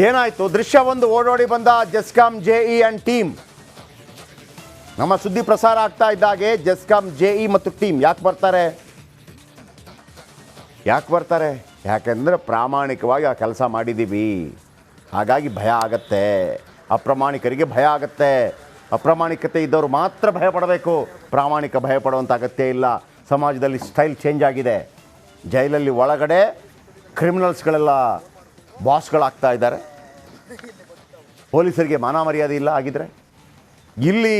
ಏನಾಯಿತು? ದೃಶ್ಯ ಒಂದು ಓಡೋಡಿ ಬಂದ ಜೆಸ್ಕಾಂ ಜೆಇ ಆ್ಯಂಡ್ ಟೀಮ್. ನಮ್ಮ ಸುದ್ದಿ ಪ್ರಸಾರ ಆಗ್ತಾ ಇದ್ದಾಗೆ ಜೆಸ್ಕಾಂ ಜೆಇ ಮತ್ತು ಟೀಮ್ ಯಾಕೆ ಬರ್ತಾರೆ? ಯಾಕೆಂದರೆ ಪ್ರಾಮಾಣಿಕವಾಗಿ ಆ ಕೆಲಸ ಮಾಡಿದ್ದೀವಿ, ಹಾಗಾಗಿ ಭಯ ಆಗತ್ತೆ. ಅಪ್ರಾಮಾಣಿಕರಿಗೆ ಭಯ ಆಗತ್ತೆ. ಅಪ್ರಾಮಾಣಿಕತೆ ಇದ್ದವರು ಮಾತ್ರ ಭಯ ಪಡಬೇಕು, ಪ್ರಾಮಾಣಿಕ ಭಯ ಪಡುವಂಥ ಅಗತ್ಯ ಇಲ್ಲ. ಸಮಾಜದಲ್ಲಿ ಸ್ಟೈಲ್ ಚೇಂಜ್ ಆಗಿದೆ. ಜೈಲಲ್ಲಿ ಒಳಗಡೆ ಕ್ರಿಮಿನಲ್ಸ್ಗಳೆಲ್ಲ ಬಾಸ್ಗಳಾಗ್ತಾ ಇದ್ದಾರೆ. ಪೊಲೀಸರಿಗೆ ಮಾನ ಮರ್ಯಾದೆ ಇಲ್ಲ ಆಗಿದ್ರೆ. ಇಲ್ಲಿ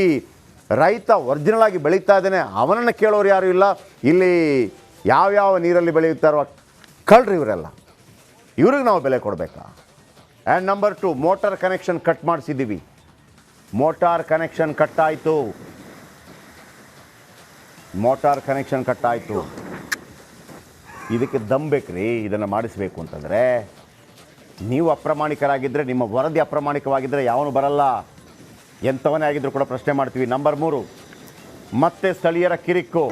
ರೈತ ಒರಿಜಿನಲ್ ಆಗಿ ಬೆಳೀತಾ ಇದ್ದಾನೆ, ಅವನನ್ನು ಕೇಳೋರು ಯಾರು ಇಲ್ಲ. ಇಲ್ಲಿ ಯಾವ್ಯಾವ ನೀರಲ್ಲಿ ಬೆಳೆಯುತ್ತಾರೋ ಕಳ್ರಿ ಇವರೆಲ್ಲ, ಇವ್ರಿಗೆ ನಾವು ಬೆಲೆ ಕೊಡಬೇಕಾ? And number 2, motor connection cut ಮಾಡಿಸಿದ್ದೀವಿ. ಮೋಟಾರ್ ಕನೆಕ್ಷನ್ ಕಟ್ಟಾಯಿತು. ಇದಕ್ಕೆ ದಮ್ ಬೇಕ್ರಿ. ಇದನ್ನು ಮಾಡಿಸ್ಬೇಕು ಅಂತಂದರೆ ನೀವು ಅಪ್ರಾಮಾಣಿಕರಾಗಿದ್ದರೆ, ನಿಮ್ಮ ವರದಿ ಅಪ್ರಾಮಾಣಿಕವಾಗಿದ್ದರೆ ಯಾವನು ಬರಲ್ಲ. ಎಂಥವನೇ ಆಗಿದ್ದರೂ ಕೂಡ ಪ್ರಶ್ನೆ ಮಾಡ್ತೀವಿ. ನಂಬರ್ 3, ಮತ್ತೆ ಸ್ಥಳೀಯರ ಕಿರಿಕು.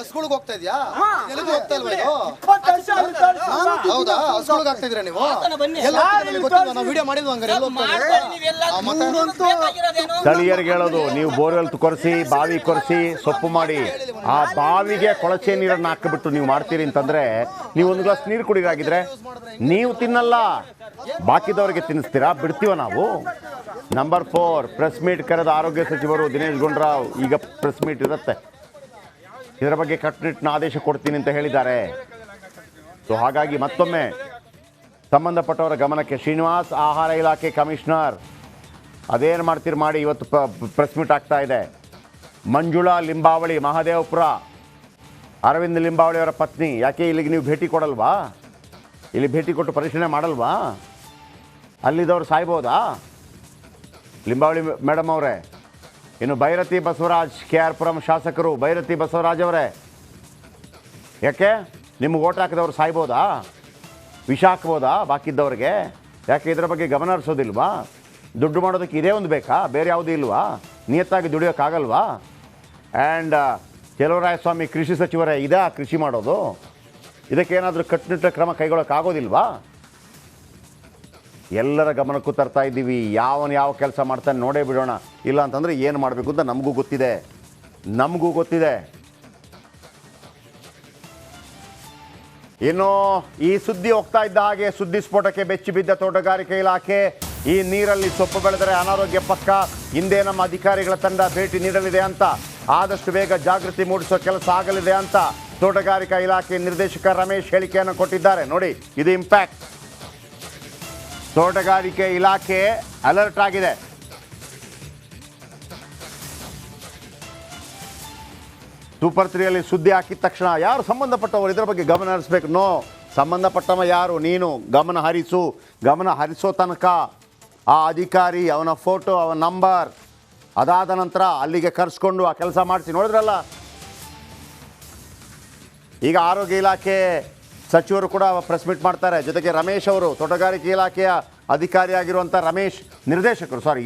ಸ್ಕೂಲ್ಗೆ ಹೋಗ್ತಾ ಇದೆಯಾ? ಎಲ್ಲಿಗೂ ಹೋಗ್ತಾ ಇಲ್ವಾ ಇದು? ಹೌದಾ? ಸ್ಕೂಲ್ಗೆ ಆಗ್ತಾ ಇದ್ದೀರಾ ನೀವು? ನಾವು ವಿಡಿಯೋ ಮಾಡಿದ್ವಿ ಹಂಗಾರೆ. ಸ್ಥಳೀಯರಿಗೆ ಹೇಳೋದು, ನೀವು ಬೋರ್ವೆಲ್ ಕೊರೆಸಿ, ಬಾವಿ ಕೊರೆಸಿ, ಸೊಪ್ಪು ಮಾಡಿ, ಆ ಬಾವಿಗೆ ಕೊಳಚೆ ನೀರನ್ನು ಹಾಕಿಬಿಟ್ಟು ನೀವು ಮಾಡ್ತೀರಿ ಅಂತಂದರೆ, ನೀವು ಒಂದು ಗ್ಲಾಸ್ ನೀರು ಕುಡಿಗಾಗಿದ್ರೆ ನೀವು ತಿನ್ನಲ್ಲ, ಬಾಕಿದವರಿಗೆ ತಿನ್ನಿಸ್ತೀರಾ? ಬಿಡ್ತೀವ ನಾವು? ನಂಬರ್ 4, ಪ್ರೆಸ್ ಮೀಟ್ ಕರೆದ ಆರೋಗ್ಯ ಸಚಿವರು ದಿನೇಶ್ ಗುಂಡೂರಾವ್. ಈಗ ಪ್ರೆಸ್ ಮೀಟ್ ಇರುತ್ತೆ, ಇದರ ಬಗ್ಗೆ ಕಟ್ಟುನಿಟ್ಟಿನ ಆದೇಶ ಕೊಡ್ತೀನಿ ಅಂತ ಹೇಳಿದ್ದಾರೆ. ಸೊ ಹಾಗಾಗಿ ಮತ್ತೊಮ್ಮೆ ಸಂಬಂಧಪಟ್ಟವರ ಗಮನಕ್ಕೆ. ಶ್ರೀನಿವಾಸ್, ಆಹಾರ ಇಲಾಖೆ ಕಮಿಷನರ್, ಅದೇನು ಮಾಡ್ತೀರಿ ಮಾಡಿ. ಇವತ್ತು ಪ್ರೆಸ್ ಮೀಟ್ ಆಗ್ತಾ ಇದೆ. ಮಂಜುಳಾ ಲಿಂಬಾವಳಿ, ಮಹದೇವಪುರ, ಅರವಿಂದ್ ಲಿಂಬಾವಳಿ ಅವರ ಪತ್ನಿ. ಯಾಕೆ ಇಲ್ಲಿಗೆ ನೀವು ಭೇಟಿ ಕೊಡಲ್ವಾ? ಇಲ್ಲಿ ಭೇಟಿ ಕೊಟ್ಟು ಪರಿಶೀಲನೆ ಮಾಡಲ್ವಾ? ಅಲ್ಲಿದ್ದವ್ರು ಸಾಯ್ಬೋದಾ? ಲಿಂಬಾವಳಿ ಮೇಡಮ್ ಅವರೇ. ಇನ್ನು ಭೈರತಿ ಬಸವರಾಜ್, KR ಪುರಂ ಶಾಸಕರು. ಭೈರತಿ ಬಸವರಾಜ್ ಅವರೇ, ಯಾಕೆ ನಿಮ್ಗೆ ಓಟ್ ಹಾಕಿದವ್ರು ಸಾಯ್ಬೋದಾ? ವಿಷ ಹಾಕ್ಬೋದಾ ಬಾಕಿದ್ದವ್ರಿಗೆ? ಯಾಕೆ ಇದರ ಬಗ್ಗೆ ಗಮನ ಹರಿಸೋದಿಲ್ವಾ? ದುಡ್ಡು ಮಾಡೋದಕ್ಕೆ ಇದೇ ಒಂದು ಬೇಕಾ? ಬೇರೆ ಯಾವುದೂ ಇಲ್ವಾ? ನಿಯತ್ತಾಗಿ ದುಡಿಯೋಕ್ಕಾಗಲ್ವಾ? ಆ್ಯಂಡ್ ಚಲುವರಾಯಸ್ವಾಮಿ ಕೃಷಿ ಸಚಿವರೇ, ಇದಾ ಕೃಷಿ ಮಾಡೋದು? ಇದಕ್ಕೇನಾದರೂ ಕಟ್ಟುನಿಟ್ಟ ಕ್ರಮ ಕೈಗೊಳ್ಳೋಕ್ಕಾಗೋದಿಲ್ವಾ? ಎಲ್ಲರ ಗಮನಕ್ಕೂ ತರ್ತಾ ಇದ್ದೀವಿ. ಯಾವ ಕೆಲಸ ಮಾಡ್ತಾನೆ ನೋಡೇ ಬಿಡೋಣ. ಇಲ್ಲ ಅಂತಂದರೆ ಏನು ಮಾಡಬೇಕು ಅಂತ ನಮಗೂ ಗೊತ್ತಿದೆ. ಇನ್ನು ಈ ಸುದ್ದಿ ಹೋಗ್ತಾ ಇದ್ದ ಹಾಗೆ ಸುದ್ದಿ ಸ್ಫೋಟಕ್ಕೆ ಬೆಚ್ಚಿ ಬಿದ್ದ ತೋಟಗಾರಿಕೆ ಇಲಾಖೆ. ಈ ನೀರಲ್ಲಿ ಸೊಪ್ಪು ಬೆಳೆದರೆ ಅನಾರೋಗ್ಯ ಪಕ್ಕ. ಹಿಂದೆ ನಮ್ಮ ಅಧಿಕಾರಿಗಳ ತಂಡ ಭೇಟಿ ನೀಡಲಿದೆ ಅಂತ, ಆದಷ್ಟು ಬೇಗ ಜಾಗೃತಿ ಮೂಡಿಸೋ ಕೆಲಸ ಆಗಲಿದೆ ಅಂತ ತೋಟಗಾರಿಕಾ ಇಲಾಖೆ ನಿರ್ದೇಶಕ ರಮೇಶ್ ಹೇಳಿಕೆಯನ್ನು ಕೊಟ್ಟಿದ್ದಾರೆ. ನೋಡಿ, ಇದು ಇಂಪ್ಯಾಕ್ಟ್. ತೋಟಗಾರಿಕೆ ಇಲಾಖೆ ಅಲರ್ಟ್ ಆಗಿದೆ. ಸೂಪರ್ 3ಯಲ್ಲಿ ಸುದ್ದಿ ಹಾಕಿದ ತಕ್ಷಣ ಯಾರು ಸಂಬಂಧಪಟ್ಟವರು ಇದರ ಬಗ್ಗೆ ಗಮನ ಹರಿಸಬೇಕು? ನೋ, ಸಂಬಂಧಪಟ್ಟವ ಯಾರು? ನೀನು ಗಮನ ಹರಿಸೋ ತನಕ ಆ ಅಧಿಕಾರಿ, ಅವನ ಫೋಟೋ, ಅವನ ನಂಬರ್, ಅದಾದ ನಂತರ ಅಲ್ಲಿಗೆ ಕರೆಸ್ಕೊಂಡು ಆ ಕೆಲಸ ಮಾಡಿಸಿ. ನೋಡಿದ್ರಲ್ಲ, ಈಗ ಆರೋಗ್ಯ ಇಲಾಖೆ ಸಚಿವರು ಕೂಡ ಪ್ರೆಸ್ ಮೀಟ್ ಮಾಡ್ತಾರೆ. ಜೊತೆಗೆ ರಮೇಶ್ ಅವರು, ತೋಟಗಾರಿಕೆ ಇಲಾಖೆಯ ಅಧಿಕಾರಿಯಾಗಿರುವಂಥ ರಮೇಶ್,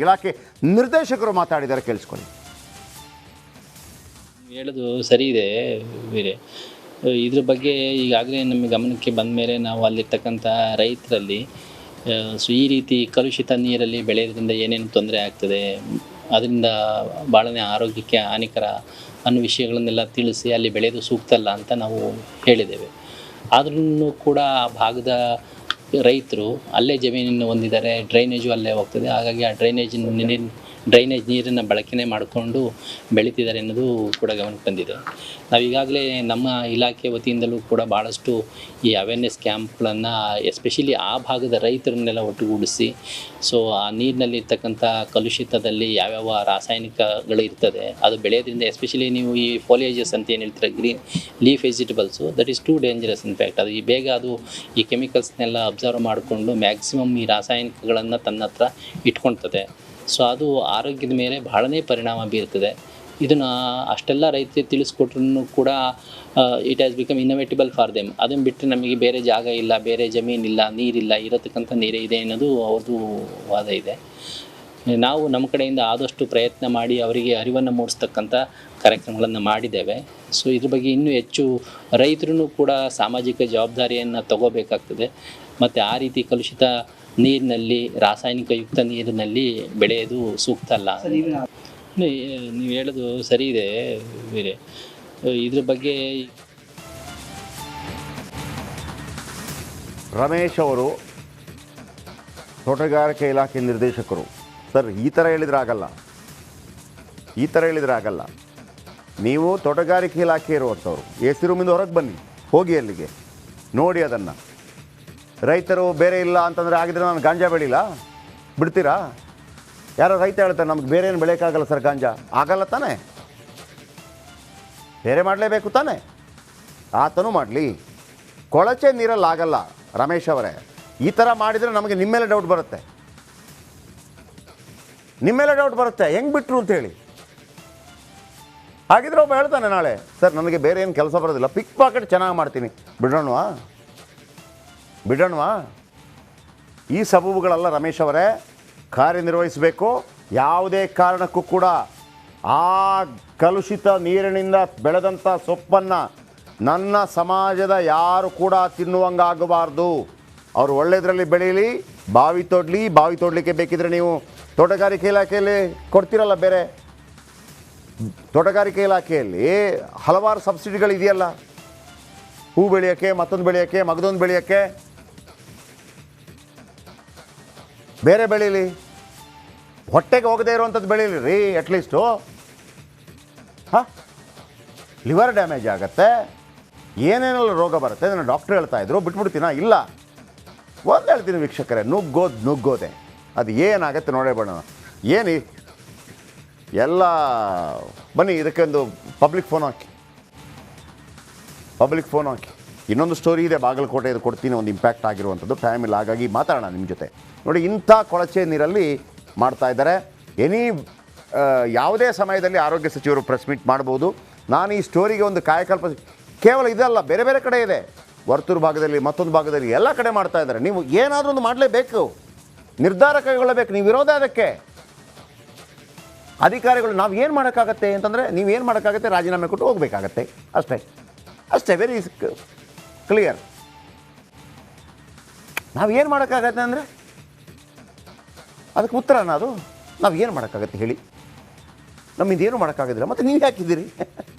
ಇಲಾಖೆ ನಿರ್ದೇಶಕರು ಮಾತಾಡಿದ್ದಾರೆ. ಕೇಳಿಸ್ಕೊಳ್ಳಿ. ಹೇಳೋದು ಸರಿ ಇದೆ ಬೇರೆ. ಇದ್ರ ಬಗ್ಗೆ ಈಗಾಗಲೇ ನಮ್ಮ ಗಮನಕ್ಕೆ ಬಂದ ಮೇಲೆ ನಾವು ಅಲ್ಲಿರ್ತಕ್ಕಂಥ ರೈತರಲ್ಲಿ ಈ ರೀತಿ ಕಲುಷಿತ ನೀರಲ್ಲಿ ಬೆಳೆಯೋದ್ರಿಂದ ಏನೇನು ತೊಂದರೆ ಆಗ್ತದೆ, ಅದರಿಂದ ಭಾಳನೇ ಆರೋಗ್ಯಕ್ಕೆ ಹಾನಿಕರ ಅನ್ನೋ ವಿಷಯಗಳನ್ನೆಲ್ಲ ತಿಳಿಸಿ ಅಲ್ಲಿ ಬೆಳೆಯೋದು ಸೂಕ್ತ ಅಲ್ಲ ಅಂತ ನಾವು ಹೇಳಿದ್ದೇವೆ. ಆದ್ರೂ ಕೂಡ ಆ ಭಾಗದ ರೈತರು ಅಲ್ಲೇ ಜಮೀನನ್ನು ಹೊಂದಿದ್ದಾರೆ, ಡ್ರೈನೇಜು ಅಲ್ಲೇ ಹೋಗ್ತದೆ. ಹಾಗಾಗಿ ಆ ಡ್ರೈನೇಜ್ ನೀರನ್ನು ಬಳಕೆನೇ ಮಾಡಿಕೊಂಡು ಬೆಳೀತಿದ್ದಾರೆ ಅನ್ನೋದು ಕೂಡ ಗಮನಕ್ಕೆ ಬಂದಿದೆ. ನಾವು ಈಗಾಗಲೇ ನಮ್ಮ ಇಲಾಖೆ ವತಿಯಿಂದಲೂ ಕೂಡ ಭಾಳಷ್ಟು ಈ ಅವೇರ್ನೆಸ್ ಕ್ಯಾಂಪ್ಗಳನ್ನು ಎಸ್ಪೆಷಲಿ ಆ ಭಾಗದ ರೈತರನ್ನೆಲ್ಲ ಒಟ್ಟುಗೂಡಿಸಿ, ಸೊ ಆ ನೀರಿನಲ್ಲಿರ್ತಕ್ಕಂಥ ಕಲುಷಿತದಲ್ಲಿ ಯಾವ್ಯಾವ ರಾಸಾಯನಿಕಗಳು ಇರ್ತದೆ ಅದು ಬೆಳೆಯೋದ್ರಿಂದ, ಎಸ್ಪೆಷಲಿ ನೀವು ಈ ಫೋಲಿಯೇಜಸ್ ಅಂತ ಏನು ಹೇಳ್ತಾರೆ, green leaf vegetables, that is too dangerous. In fact ಅದು ಬೇಗ ಅದು ಈ ಕೆಮಿಕಲ್ಸ್ನೆಲ್ಲ ಅಬ್ಸರ್ವ್ ಮಾಡಿಕೊಂಡು ಮ್ಯಾಕ್ಸಿಮಮ್ ಈ ರಾಸಾಯನಿಕಗಳನ್ನು ತನ್ನ ಹತ್ರ ಇಟ್ಕೊಳ್ತದೆ. ಸೊ ಅದು ಆರೋಗ್ಯದ ಮೇಲೆ ಬಹಳನೇ ಪರಿಣಾಮ ಬೀರ್ತದೆ. ಇದನ್ನು ಅಷ್ಟೆಲ್ಲ ರೈತರಿಗೆ ತಿಳಿಸ್ಕೊಟ್ರೂ ಕೂಡ it has become inevitable for them. ಅದನ್ನು ಬಿಟ್ಟರೆ ನಮಗೆ ಬೇರೆ ಜಾಗ ಇಲ್ಲ, ಬೇರೆ ಜಮೀನಿಲ್ಲ, ನೀರಿಲ್ಲ, ಇರತಕ್ಕಂಥ ನೀರೇ ಇದೆ ಅನ್ನೋದು ಅವ್ರದ್ದು ವಾದ ಇದೆ. ನಾವು ನಮ್ಮ ಕಡೆಯಿಂದ ಆದಷ್ಟು ಪ್ರಯತ್ನ ಮಾಡಿ ಅವರಿಗೆ ಅರಿವನ್ನು ಮೂಡಿಸ್ತಕ್ಕಂಥ ಕಾರ್ಯಕ್ರಮಗಳನ್ನು ಮಾಡಿದ್ದೇವೆ. ಸೊ ಇದ್ರ ಬಗ್ಗೆ ಇನ್ನೂ ಹೆಚ್ಚು ರೈತರು ಕೂಡ ಸಾಮಾಜಿಕ ಜವಾಬ್ದಾರಿಯನ್ನು ತಗೋಬೇಕಾಗ್ತದೆ. ಮತ್ತು ಆ ರೀತಿ ಕಲುಷಿತ ನೀರಿನಲ್ಲಿ ರಾಸಾಯನಿಕಯುಕ್ತ ನೀರಿನಲ್ಲಿ ಬೆಳೆಯೋದು ಸೂಕ್ತ ಅಲ್ಲ. ನೀವು ಹೇಳೋದು ಸರಿ ಇದೆ ಬೇರೆ. ಇದ್ರ ಬಗ್ಗೆ ರಮೇಶ್ ಅವರು ತೋಟಗಾರಿಕೆ ಇಲಾಖೆ ನಿರ್ದೇಶಕರು. ಸರ್, ಈ ಥರ ಹೇಳಿದ್ರೆ ಆಗಲ್ಲ. ನೀವು ತೋಟಗಾರಿಕೆ ಇಲಾಖೆ ಇರುವಂಥವ್ರು, ಎ ಸಿ ರೂಮಿಂದ ಹೊರಗೆ ಬನ್ನಿ, ಹೋಗಿ ಅಲ್ಲಿಗೆ ನೋಡಿ ಅದನ್ನು. ರೈತರು ಬೇರೆ ಇಲ್ಲ ಅಂತಂದರೆ ಆಗಿದ್ರೆ ನಾನು ಗಾಂಜಾ ಬೆಳಿಲ್ಲ ಬಿಡ್ತೀರಾ? ಯಾರೋ ರೈತ ಹೇಳ್ತಾರೆ ನಮ್ಗೆ ಬೇರೆ ಏನು ಬೆಳೆಯೋಕ್ಕಾಗಲ್ಲ ಸರ್, ಗಾಂಜಾ ಆಗಲ್ಲ ತಾನೇ, ಬೇರೆ ಮಾಡಲೇಬೇಕು ತಾನೇ, ಆತನೂ ಮಾಡಲಿ. ಕೊಳಚೆ ನೀರಲ್ಲಿ ಆಗಲ್ಲ ರಮೇಶ್ ಅವರೇ. ಈ ಥರ ಮಾಡಿದರೆ ನಮಗೆ ನಿಮ್ಮ ಮೇಲೆ ಡೌಟ್ ಬರುತ್ತೆ, ಹೆಂಗೆ ಬಿಟ್ಟರು ಅಂತೇಳಿ. ಹಾಗಿದ್ರೆ ಒಬ್ಬ ಹೇಳ್ತಾನೆ ನಾಳೆ, ಸರ್ ನನಗೆ ಬೇರೆ ಏನು ಕೆಲಸ ಬರೋದಿಲ್ಲ, ಪಿಕ್ ಪಾಕೆಟ್ ಚೆನ್ನಾಗಿ ಮಾಡ್ತೀನಿ, ಬಿಡೋಣವಾ? ಈ ಸಬೂಬುಗಳೆಲ್ಲ ರಮೇಶ್ ಅವರೇ ಕಾರ್ಯನಿರ್ವಹಿಸಬೇಕು. ಯಾವುದೇ ಕಾರಣಕ್ಕೂ ಕೂಡ ಆ ಕಲುಷಿತ ನೀರಿನಿಂದ ಬೆಳೆದಂಥ ಸೊಪ್ಪನ್ನು ನನ್ನ ಸಮಾಜದ ಯಾರು ಕೂಡ ತಿನ್ನುವಂಗಾಗಬಾರ್ದು. ಅವರು ಒಳ್ಳೆಯದರಲ್ಲಿ ಬೆಳೀಲಿ, ಬಾವಿ ತೋಡಲಿಕ್ಕೆ ಬೇಕಿದ್ರೆ ನೀವು ತೋಟಗಾರಿಕೆ ಇಲಾಖೆಯಲ್ಲಿ ಕೊಡ್ತೀರಲ್ಲ. ಬೇರೆ ತೋಟಗಾರಿಕೆ ಇಲಾಖೆಯಲ್ಲಿ ಹಲವಾರು ಸಬ್ಸಿಡಿಗಳಿದೆಯಲ್ಲ, ಹೂ ಬೆಳೆಯೋಕ್ಕೆ, ಮತ್ತೊಂದು ಬೆಳೆಯೋಕ್ಕೆ, ಮಗದೊಂದು ಬೆಳೆಯೋಕ್ಕೆ. ಬೇರೆ ಬೆಳೀಲಿ, ಹೊಟ್ಟೆಗೆ ಹೋಗದೇ ಇರುವಂಥದ್ದು ಬೆಳೀಲಿ ರೀ ಅಟ್ಲೀಸ್ಟು. ಲಿವರ್ ಡ್ಯಾಮೇಜ್ ಆಗುತ್ತೆ, ಏನೇನೆಲ್ಲ ರೋಗ ಬರುತ್ತೆ, ನನ್ನ ಡಾಕ್ಟ್ರ್ ಹೇಳ್ತಾಯಿದ್ರು. ಬಿಟ್ಬಿಡ್ತೀನಾ? ಇಲ್ಲ, ಒಂದು ಹೇಳ್ತೀನಿ ವೀಕ್ಷಕರೇ, ನುಗ್ಗೋದೆ ಅದು ಏನಾಗುತ್ತೆ ನೋಡೇ ಬಿಡೋಣ. ಏನು ಎಲ್ಲ ಬನ್ನಿ, ಇದಕ್ಕೊಂದು ಪಬ್ಲಿಕ್ ಫೋನ್ ಹಾಕಿ. ಇನ್ನೊಂದು ಸ್ಟೋರಿ ಇದೆ ಬಾಗಲಕೋಟೆ, ಇದು ಕೊಡ್ತೀನಿ, ಒಂದು ಇಂಪ್ಯಾಕ್ಟ್ ಆಗಿರುವಂಥದ್ದು. ಟೈಮ್ ಇಲ್ಲ, ಹಾಗಾಗಿ ಮಾತಾಡೋಣ ನಿಮ್ಮ ಜೊತೆ. ನೋಡಿ, ಇಂಥ ಕೊಳಚೆ ನೀರಲ್ಲಿ ಮಾಡ್ತಾ ಇದ್ದಾರೆ. ಯಾವುದೇ ಸಮಯದಲ್ಲಿ ಆರೋಗ್ಯ ಸಚಿವರು ಪ್ರೆಸ್ ಮೀಟ್ ಮಾಡ್ಬೋದು. ನಾನು ಈ ಸ್ಟೋರಿಗೆ ಒಂದು ಕಾಯಕಲ್ಪ ಕೇವಲ ಇದಲ್ಲ, ಬೇರೆ ಬೇರೆ ಕಡೆ ಇದೆ, ವರ್ತೂರು ಭಾಗದಲ್ಲಿ, ಮತ್ತೊಂದು ಭಾಗದಲ್ಲಿ, ಎಲ್ಲ ಕಡೆ ಮಾಡ್ತಾ ಇದ್ದಾರೆ. ನೀವು ಏನಾದರೂ ಒಂದು ಮಾಡಲೇಬೇಕು, ನಿರ್ಧಾರ ಕೈಗೊಳ್ಳಬೇಕು. ನೀವು ಇರೋದೇ ಅದಕ್ಕೆ. ಅಧಿಕಾರಿಗಳು ನಾವು ಏನು ಮಾಡೋಕ್ಕಾಗತ್ತೆ ಅಂತಂದರೆ, ನೀವೇನು ಮಾಡೋಕ್ಕಾಗತ್ತೆ, ರಾಜೀನಾಮೆ ಕೊಟ್ಟು ಹೋಗಬೇಕಾಗತ್ತೆ, ಅಷ್ಟೇ. Very clear. ನಾವೇನು ಮಾಡೋಕ್ಕಾಗತ್ತೆ ಅಂದರೆ ಅದಕ್ಕೆ ಉತ್ತರ ಅದು. ನಾವು ಏನು ಮಾಡೋಕ್ಕಾಗತ್ತೆ ಹೇಳಿ? ನಮ್ಮಿಂದ ಏನು ಮಾಡೋಕ್ಕಾಗೋದಿಲ್ಲ. ಮತ್ತು ನೀವು ಹಾಕಿದ್ದೀರಿ,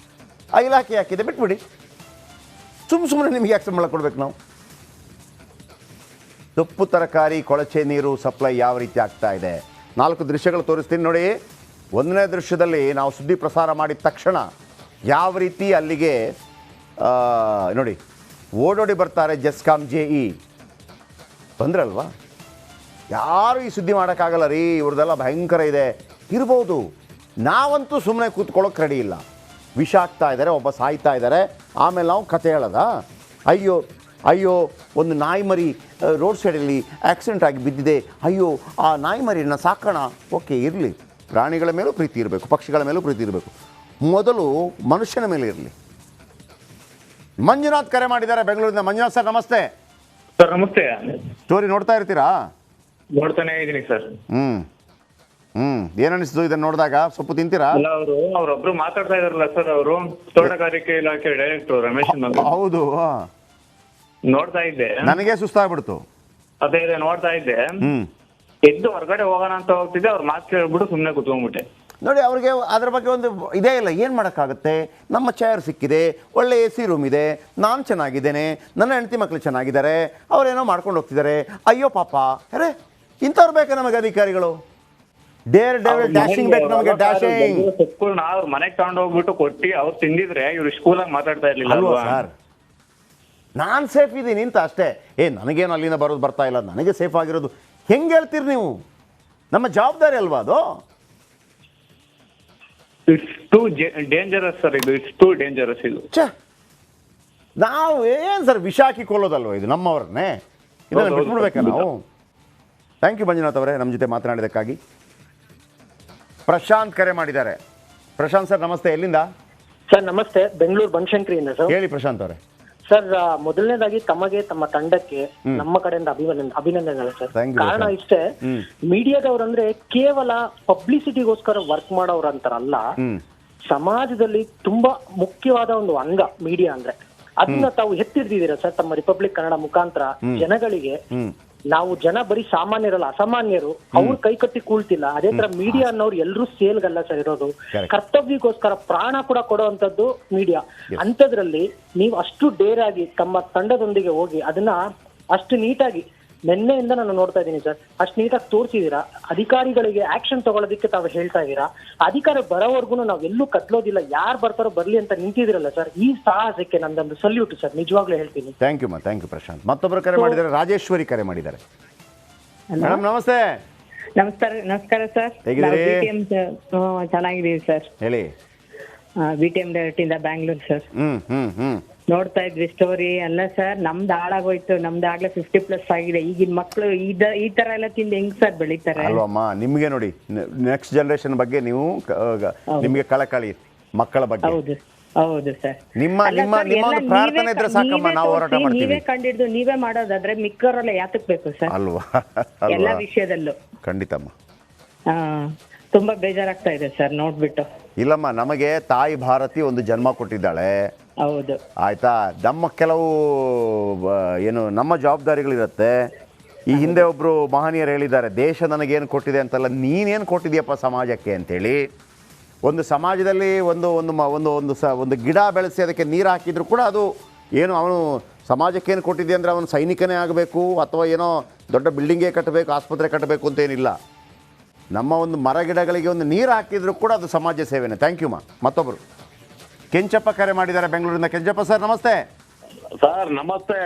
ಆ ಇಲಾಖೆ ಹಾಕಿದೆ, ಬಿಟ್ಬಿಡಿ. ಸುಮ್ಮನೆ ನಿಮಗೆ ಯಾಕೆ ಸಂಬಳ ಕೊಡ್ಬೇಕು ನಾವು? ಸೊಪ್ಪು ತರಕಾರಿ ಕೊಳಚೆ ನೀರು ಸಪ್ಲೈ ಯಾವ ರೀತಿ ಆಗ್ತಾ ಇದೆ, 4 ದೃಶ್ಯಗಳು ತೋರಿಸ್ತೀನಿ ನೋಡಿ. 1ನೇ ದೃಶ್ಯದಲ್ಲಿ ನಾವು ಸುದ್ದಿ ಪ್ರಸಾರ ಮಾಡಿದ ತಕ್ಷಣ ಯಾವ ರೀತಿ ಅಲ್ಲಿಗೆ ನೋಡಿ ಓಡೋಡಿ ಬರ್ತಾರೆ ಜೆಸ್ಕಾಂ JE. ಬಂದ್ರಲ್ವಾ? ಯಾರು ಈ ಸುದ್ದಿ ಮಾಡೋಕ್ಕಾಗಲ್ಲ ರೀ, ಇವ್ರದ್ದೆಲ್ಲ ಭಯಂಕರ ಇದೆ ಇರ್ಬೋದು. ನಾವಂತೂ ಸುಮ್ಮನೆ ಕೂತ್ಕೊಳ್ಳೋಕೆ ರೆಡಿ ಇಲ್ಲ. ವಿಷ ಆಗ್ತಾ ಇದ್ದಾರೆ, ಒಬ್ಬ ಸಾಯ್ತಾ ಇದ್ದಾರೆ, ಆಮೇಲೆ ನಾವು ಕತೆ ಹೇಳೋದ? ಅಯ್ಯೋ ಒಂದು ನಾಯಿ ಮರಿ ರೋಡ್ ಸೈಡಲ್ಲಿ ಆಕ್ಸಿಡೆಂಟ್ ಆಗಿ ಬಿದ್ದಿದೆ, ಅಯ್ಯೋ ಆ ನಾಯಿ ಮರಿಯನ್ನು ಸಾಕೋಣ. ಓಕೆ, ಇರಲಿ, ಪ್ರಾಣಿಗಳ ಮೇಲೂ ಪ್ರೀತಿ ಇರಬೇಕು, ಪಕ್ಷಿಗಳ ಮೇಲೂ ಪ್ರೀತಿ ಇರಬೇಕು, ಮೊದಲು ಮನುಷ್ಯನ ಮೇಲೆ ಇರಲಿ. ಮಂಜುನಾಥ್ ಕರೆ ಮಾಡಿದ್ದಾರೆ ಬೆಂಗಳೂರಿನ. ಮಂಜುನಾಥ್ ಸರ್ ನಮಸ್ತೆ. ಸರ್ ನಮಸ್ತೆ. ಸ್ಟೋರಿ ನೋಡ್ತಾ ಇರ್ತೀರಾ? ನೋಡ್ತಾನೆ ಇದ್ದೀನಿ ಸರ್. ಏನ್ ಅನಿಸ್ತು ಇದನ್ನ ನೋಡಿದಾಗ? ಸೊಪ್ಪು ತಿಂತೀರಾ? ಅಲ್ಲ, ಅವ್ರೊಬ್ರು ಮಾತಾಡ್ತಾ ಇದಾರಲ್ಲ ಸರ್, ಅವರು ತೋಟಗಾರಿಕೆ ಇಲಾಖೆ ಡೈರೆಕ್ಟರ್ ರಮೇಶ್ ಅಂತ. ಹೌದು, ನೋಡ್ತಾ ಇದ್ದೆ, ನನಗೆ ಸುಸ್ತಾಗ್ಬಿಡ್ತು. ಅದೇ ನೋಡ್ತಾ ಇದ್ದೆ, ಎದ್ದು ಹೊರಗಡೆ ಹೋಗೋಣ ಅಂತ ಹೋಗ್ತಿದ್ದೆ, ಅವ್ರ ಮಾತು ಕೇಳ್ಬಿಟ್ಟು ಸುಮ್ಮನೆ ಕುತ್ಕೊಂಡ್ಬಿಟ್ಟೆ. ನೋಡಿ, ಅವ್ರಿಗೆ ಅದ್ರ ಬಗ್ಗೆ ಒಂದು ಇದೇ ಇಲ್ಲ. ಏನು ಮಾಡೋಕ್ಕಾಗುತ್ತೆ? ನಮ್ಮ ಚೇರ್ ಸಿಕ್ಕಿದೆ, ಒಳ್ಳೆ AC ರೂಮ್ ಇದೆ, ನಾನು ಚೆನ್ನಾಗಿದ್ದೇನೆ, ನನ್ನ ಹೆಂಡತಿ ಮಕ್ಕಳು ಚೆನ್ನಾಗಿದ್ದಾರೆ, ಅವರೇನೋ ಮಾಡ್ಕೊಂಡು ಹೋಗ್ತಿದ್ದಾರೆ. ಅಯ್ಯೋ ಪಾಪ, ಅರೆ ಇಂಥವ್ರು ಬೇಕಾ ನಮಗೆ ಅಧಿಕಾರಿಗಳು? ಡ್ಯಾಶಿಂಗ್ ಬೇಕು ನಮಗೆ, ಡ್ಯಾಶಿಂಗ್. ಸೊಪ್ಪುಗಳನ್ನ ಅವ್ರ ಮನೆಗೆ ತಗೊಂಡು ಹೋಗ್ಬಿಟ್ಟು ಕೊಟ್ಟು ಅವ್ರು ತಿಂದಿದ್ರೆ ಇವ್ರು ಸ್ಕೂಲಾಗಿ ಮಾತಾಡ್ತಾ ಇರ್ಲಿಲ್ಲ ಅಲ್ವಾ ಸರ್? ನಾನು ಸೇಫ್ ಇದ್ದೀನಿ ಅಂತ ಅಷ್ಟೇ. ನನಗೇನು ಅಲ್ಲಿಂದ ಬರೋದು ಬರ್ತಾ ಇಲ್ಲ, ನನಗೆ ಸೇಫ್ ಆಗಿರೋದು ಹೆಂಗೆ ಹೇಳ್ತೀರಿ ನೀವು? ನಮ್ಮ ಜವಾಬ್ದಾರಿ ಅಲ್ವಾ ಅದು? It's two dangerous sir, it's two dangerous ಇದು. ನಾವು ಏನು ಸರ್ ವಿಷ ಹಾಕಿ ಕೊಲ್ಲೋದಲ್ವ ಇದು? ನಮ್ಮವ್ರನ್ನೇ ಇದನ್ನು ಬಿಟ್ಬಿಡ್ಬೇಕಾ ನಾವು? ಥ್ಯಾಂಕ್ ಯು ಮಂಜುನಾಥ್ ಅವರೇ, ನಮ್ಮ ಜೊತೆ ಮಾತನಾಡಿದ್ದಕ್ಕಾಗಿ. ಪ್ರಶಾಂತ್ ಕರೆ ಮಾಡಿದ್ದಾರೆ. ಪ್ರಶಾಂತ್ ಸರ್ ನಮಸ್ತೆ, ಎಲ್ಲಿಂದ? ಸರ್ ನಮಸ್ತೆ, ಬೆಂಗಳೂರು ಬನಶಂಕರಿಯಿಂದ ಸರ್. ಹೇಳಿ ಪ್ರಶಾಂತ್ ಅವರೇ. ಸರ್, ಮೊದಲನೇದಾಗಿ ತಮಗೆ, ತಮ್ಮ ತಂಡಕ್ಕೆ ನಮ್ಮ ಕಡೆಯಿಂದ ಅಭಿನಂದನೆಗಳು ಸರ್. ಕಾರಣ ಇಷ್ಟೇ, ಮೀಡಿಯಾದವ್ರಂದ್ರೆ ಕೇವಲ ಪಬ್ಲಿಸಿಟಿಗೋಸ್ಕರ ವರ್ಕ್ ಮಾಡೋರು ಅಂತಾರಲ್ಲ, ಸಮಾಜದಲ್ಲಿ ತುಂಬಾ ಮುಖ್ಯವಾದ ಒಂದು ಅಂಗ ಮೀಡಿಯಾ ಅಂದ್ರೆ. ಅದನ್ನ ತಾವು ಎತ್ತಿಡ್ದಿದ್ದೀರಾ ಸರ್ ತಮ್ಮ ರಿಪಬ್ಲಿಕ್ ಕನ್ನಡ ಮುಖಾಂತರ ಜನಗಳಿಗೆ. ನಾವು ಜನ ಬರೀ ಸಾಮಾನ್ಯರಲ್ಲ, ಅಸಾಮಾನ್ಯರು, ಅವ್ರು ಕೈ ಕಟ್ಟಿ ಕೂಳ್ತಿಲ್ಲ. ಅದೇ ತರ ಮೀಡಿಯಾ ಅನ್ನೋರು ಎಲ್ಲರೂ ಸೇಲ್ಗಲ್ಲ ಸರ್ ಇರೋದು, ಕರ್ತವ್ಯಕ್ಕೋಸ್ಕರ ಪ್ರಾಣ ಕೂಡ ಕೊಡುವಂತದ್ದು ಮೀಡಿಯಾ. ಅಂತದ್ರಲ್ಲಿ ನೀವು ಅಷ್ಟು ಡೇರ್ ಆಗಿ ತಮ್ಮ ತಂಡದೊಂದಿಗೆ ಹೋಗಿ ಅದನ್ನ ಅಷ್ಟು ನೀಟಾಗಿ, ನಿನ್ನೆಯಿಂದ ನಾನು ನೋಡ್ತಾ ಇದ್ದೀನಿ ಸರ್, ಅಷ್ಟು ನೀಟಾಗಿ ತೋರಿಸಿದೀರಾ. ಅಧಿಕಾರಿಗಳಿಗೆ ಆಕ್ಷನ್ ತಗೊಳ್ಳೋದಕ್ಕೆ ತಾವು ಹೇಳ್ತಾ ಇದ್ದೀರಾ. ಅಧಿಕಾರ ಬರೋವರೆಗೂ ನಾವ್ ಎಲ್ಲೂ ಕಟ್ಲೋದಿಲ್ಲ, ಯಾರು ಬರ್ತಾರೋ ಬರ್ಲಿ ಅಂತ ನಿಂತಿದಿರಲ್ಲ ಸರ್. ಈ ಸಾಹಸಕ್ಕೆ ನಂದೊಂದು ಸಲ್ಯೂಟ್ ಸರ್, ನಿಜವಾಗ್ಲೂ ಹೇಳ್ತೀನಿ. Thank you Prashanth. ಮತ್ತೊಬ್ಬರು ಕರೆ ಮಾಡಿದ್ದಾರೆ, ರಾಜೇಶ್ವರಿ ಕರೆ ಮಾಡಿದ್ದಾರೆ. ಮೇಡಮ್ ನಮಸ್ತೆ. ನಮಸ್ಕಾರ ಸರ್. ಚೆನ್ನಾಗಿದ್ದೀವಿ ಸರ್. ಹೇಳಿ. BTM ಡೈರೆಕ್ಟ್ ಇಂದ ಬ್ಯಾಂಗ್ಳೂರ್ ಸರ್. ನೋಡ್ತಾ ಇದ್ವಿ ಸ್ಟೋರಿ ಎಲ್ಲ ಸರ್. ನಮ್ದು ಹಾಳಾಗೋಯ್ತು, ನಮ್ದು ಆಗ್ಲೇ 50+ ಆಗಿದೆ. ಈಗಿನ ಮಕ್ಕಳು ಈ ತರ ಎಲ್ಲ ತಿಂದು ಹೆಂಗ್ ಸರ್ ಬೆಳಿತಾರೆ ಅಲ್ವಮ್ಮ? ನಿಮ್ಗೆ ನೋಡಿ, ನೆಕ್ಸ್ಟ್ ಜನರೇಷನ್ ಬಗ್ಗೆ ನೀವು ನಿಮ್ಗೆ ಕಳಕಳಿ, ಮಕ್ಕಳ ಬಗ್ಗೆ. ಹೌದು ಸರ್. ನಿಮ್ಮ ಒಂದು ಪ್ರಾರ್ಥನೆ ಇದ್ರೆ ಸಾಕಮ್ಮ, ನಾವು ಹೋರಾಟ ಮಾಡ್ತೀವಿ. ನೀವೇ ಕಂಡಿಡ್ದು ನೀವೇ ಮಾಡೋದಾದ್ರೆ ಮಿಕ್ಕವರೆಲ್ಲ ಯಾತಕ್ ಬೇಕು ಸರ್? ಅಲ್ವಾ? ಎಲ್ಲ ವಿಷಯದಲ್ಲೂ ಖಂಡಿತಮ್ಮ. ತುಂಬಾ ಬೇಜಾರಾಗ್ತಾ ಇದೆ ಸರ್ ನೋಡ್ಬಿಟ್ಟು. ಇಲ್ಲಮ್ಮ, ನಮಗೆ ತಾಯಿ ಭಾರತಿ ಒಂದು ಜನ್ಮ ಕೊಟ್ಟಿದ್ದಾಳೆ. ಹೌದು. ಆಯ್ತಾ? ನಮ್ಮ ಕೆಲವು ನಮ್ಮ ಜವಾಬ್ದಾರಿಗಳಿರುತ್ತೆ. ಈ ಹಿಂದೆ ಒಬ್ರು ಮಹನೀಯರು ಹೇಳಿದ್ದಾರೆ, ದೇಶ ನನಗೇನು ಕೊಟ್ಟಿದೆ ಅಂತಲ್ಲ, ನೀನೇನು ಕೊಟ್ಟಿದ್ಯಪ್ಪ ಸಮಾಜಕ್ಕೆ ಅಂತೇಳಿ. ಒಂದು ಸಮಾಜದಲ್ಲಿ ಒಂದು ಗಿಡ ಬೆಳೆಸಿ ಅದಕ್ಕೆ ನೀರು ಹಾಕಿದ್ರು ಕೂಡ ಅದು ಏನು, ಅವನು ಸಮಾಜಕ್ಕೇನು ಕೊಟ್ಟಿದೆ ಅಂದರೆ ಅವನು ಸೈನಿಕನೇ ಆಗಬೇಕು ಅಥವಾ ಏನೋ ದೊಡ್ಡ ಬಿಲ್ಡಿಂಗೇ ಕಟ್ಟಬೇಕು, ಆಸ್ಪತ್ರೆ ಕಟ್ಟಬೇಕು ಅಂತೇನಿಲ್ಲ. ನಮ್ಮ ಒಂದು ಮರ ಗಿಡಗಳಿಗೆ ಒಂದು ನೀರು ಹಾಕಿದ್ರು ಕೂಡ ಅದು ಸಮಾಜ ಸೇವೆನೇ. ಥ್ಯಾಂಕ್ ಯು ಮತ್ತೊಬ್ಬರು ಕೆಂಚಪ್ಪ ಕರೆ ಮಾಡಿದ್ದಾರೆ ಬೆಂಗಳೂರಿಂದ. ಕೆಂಚಪ್ಪ ಸರ್ ನಮಸ್ತೆ. ಸರ್ ನಮಸ್ತೆ,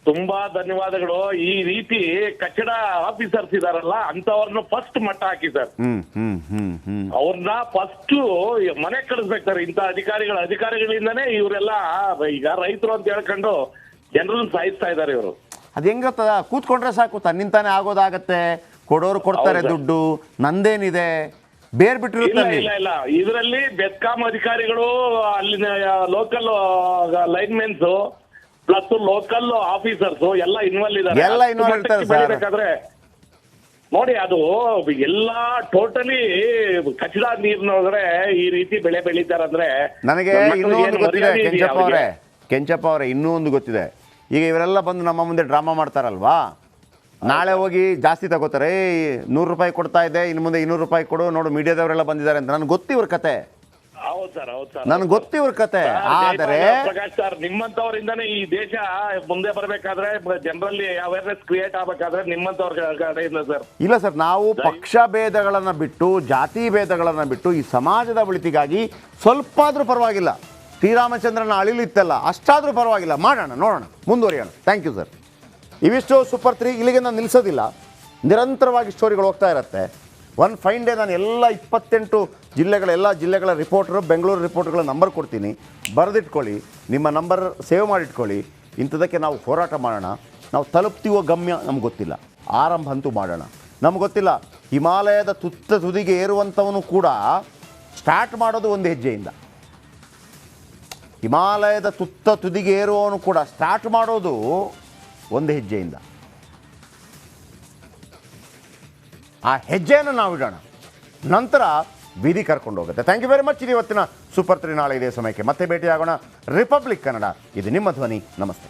ತುಂಬಾ ಧನ್ಯವಾದಗಳು. ಈ ರೀತಿ ಕಟ್ಟಡ ಆಫೀಸರ್ಸ್ ಇದಾರಲ್ಲ ಅಂತವ್ರನ್ನ ಫಸ್ಟ್ ಮಟ್ಟ ಹಾಕಿ ಸರ್. ಅವ್ರನ್ನ ಫಸ್ಟ್ ಮನೆ ಕಳಿಸ್ಬೇಕು ಸರ್. ಇಂಥ ಅಧಿಕಾರಿಗಳಿಂದಾನೇ ಇವರೆಲ್ಲ ಈಗ ರೈತರು ಅಂತ ಹೇಳ್ಕೊಂಡು ಜನರನ್ನ ಸಾಯಿಸ್ತಾ ಇದ್ದಾರೆ ಇವರು. ಅದು ಹೆಂಗ್ ಗೊತ್ತದ? ಕೂತ್ಕೊಂಡ್ರೆ ಸಾಕು, ತನ್ನಿಂತಾನೆ ಆಗೋದಾಗತ್ತೆ. ಕೊಡೋರು ಕೊಡ್ತಾರೆ ದುಡ್ಡು, ನಂದೇನಿದೆ, ಬೇರೆ ಬಿಟ್ಟಿರುತ್ತೆ. ಇಲ್ಲ ಇದರಲ್ಲಿ ಬೆಸ್ಕಾಂ ಅಧಿಕಾರಿಗಳು, ಅಲ್ಲಿನ ಲೋಕಲ್ ಲೈನ್ಮೆನ್ಸ್ ಪ್ಲಸ್ ಲೋಕಲ್ ಆಫೀಸರ್ಸ್ ಎಲ್ಲ ಇನ್ವಾಲ್ವ್ ಇದ್ದಾರೆ. ಬೇಕಾದ್ರೆ ನೋಡಿ, ಅದು ಎಲ್ಲಾ ಟೋಟಲಿ ಕಚಡ ನೀರಿನೊಳಗಡೆ ಈ ರೀತಿ ಬೆಳೆ ಬೆಳೀತಾರಂದ್ರೆ ನನಗೆ ಇನ್ನೂ ಒಂದು ಗೊತ್ತಿದೆ ಕೆಂಚಪ್ಪ ಅವರೇ, ಇನ್ನೂ ಒಂದು ಗೊತ್ತಿದೆ. ಈಗ ಇವರೆಲ್ಲ ಬಂದು ನಮ್ಮ ಮುಂದೆ ಡ್ರಾಮಾ ಮಾಡ್ತಾರಲ್ವಾ, ನಾಳೆ ಹೋಗಿ ಜಾಸ್ತಿ ತಗೋತಾರೆ. 100 ರೂಪಾಯಿ ಕೊಡ್ತಾ ಇದೆ, ಇನ್ನು ಮುಂದೆ 200 ರೂಪಾಯಿ ಕೊಡು, ನೋಡು ಮೀಡಿಯಾದವರೆಲ್ಲ ಬಂದಿದ್ದಾರೆ ಅಂತ. ನನಗೆ ಗೊತ್ತಿವ್ರ ಕತೆ, ನನಗೆ ಗೊತ್ತಿವ್ರ ಕತೆ. ಆದರೆ ಪ್ರಕಾಶ್ ಸರ್, ನಿಮ್ಮಂತವರಿಂದಾನೇ ಈ ದೇಶ ಮುಂದೆ ಬರಬೇಕಾದ್ರೆ, ಜನರಲ್ಲಿ ಅವೇರ್ನೆಸ್ ಕ್ರಿಯೇಟ್ ಆಗಬೇಕಾದ್ರೆ ನಿಮ್ಮಂತವ್ರ ಕಡೆಯಿಂದ ಸರ್. ಇಲ್ಲ ಸರ್, ನಾವು ಪಕ್ಷ ಭೇದಗಳನ್ನು ಬಿಟ್ಟು, ಜಾತಿ ಭೇದಗಳನ್ನು ಬಿಟ್ಟು ಈ ಸಮಾಜದ ಒಳಿತಿಗಾಗಿ ಸ್ವಲ್ಪ ಆದರೂ ಪರವಾಗಿಲ್ಲ, ಶ್ರೀರಾಮಚಂದ್ರನ ಅಳಿಲಿತ್ತಲ್ಲ ಅಷ್ಟಾದರೂ ಪರವಾಗಿಲ್ಲ, ಮಾಡೋಣ, ನೋಡೋಣ, ಮುಂದುವರಿಯೋಣ. Thank you sir. ಇವಿಷ್ಟು ಸೂಪರ್ 3 ಇಲ್ಲಿಗೆ ನಾನು ನಿಲ್ಲಿಸೋದಿಲ್ಲ, ನಿರಂತರವಾಗಿ ಸ್ಟೋರಿಗಳು ಹೋಗ್ತಾ ಇರುತ್ತೆ. ಒನ್ ಫೈನ್ ಡೇ ನಾನು ಎಲ್ಲ 28 ಜಿಲ್ಲೆಗಳ ರಿಪೋರ್ಟರು, ಬೆಂಗಳೂರು ರಿಪೋರ್ಟ್ಗಳ ನಂಬರ್ ಕೊಡ್ತೀನಿ, ಬರೆದಿಟ್ಕೊಳ್ಳಿ, ನಿಮ್ಮ ನಂಬರ್ ಸೇವ್ ಮಾಡಿಟ್ಕೊಳ್ಳಿ. ಇಂಥದಕ್ಕೆ ನಾವು ಹೋರಾಟ ಮಾಡೋಣ. ನಾವು ತಲುಪ್ತೀವೋ ಗಮ್ಯ ನಮ್ಗೆ ಗೊತ್ತಿಲ್ಲ, ಆರಂಭ ಅಂತೂ ಮಾಡೋಣ. ನಮ್ಗೆ ಗೊತ್ತಿಲ್ಲ, ಹಿಮಾಲಯದ ತುದಿಗೆ ಏರುವಂಥವನು ಕೂಡ ಸ್ಟಾರ್ಟ್ ಮಾಡೋದು ಒಂದು ಹೆಜ್ಜೆಯಿಂದ. ಹಿಮಾಲಯದ ತುದಿಗೆ ಏರುವವನು ಕೂಡ ಸ್ಟಾರ್ಟ್ ಮಾಡೋದು ಒಂದು ಹೆಜ್ಜೆಯಿಂದ. ಆ ಹೆಜ್ಜೆಯನ್ನು ನಾವು ಇಡೋಣ, ನಂತರ ಬೀದಿ ಕರ್ಕೊಂಡು ಹೋಗುತ್ತೆ. Thank you very much. ಇದು ಇವತ್ತಿನ ಸೂಪರ್ 3. ನಾಳೆ ಇದೇ ಸಮಯಕ್ಕೆ ಮತ್ತೆ ಭೇಟಿಯಾಗೋಣ. ರಿಪಬ್ಲಿಕ್ ಕನ್ನಡ, ಇದು ನಿಮ್ಮ ಧ್ವನಿ. ನಮಸ್ತೆ.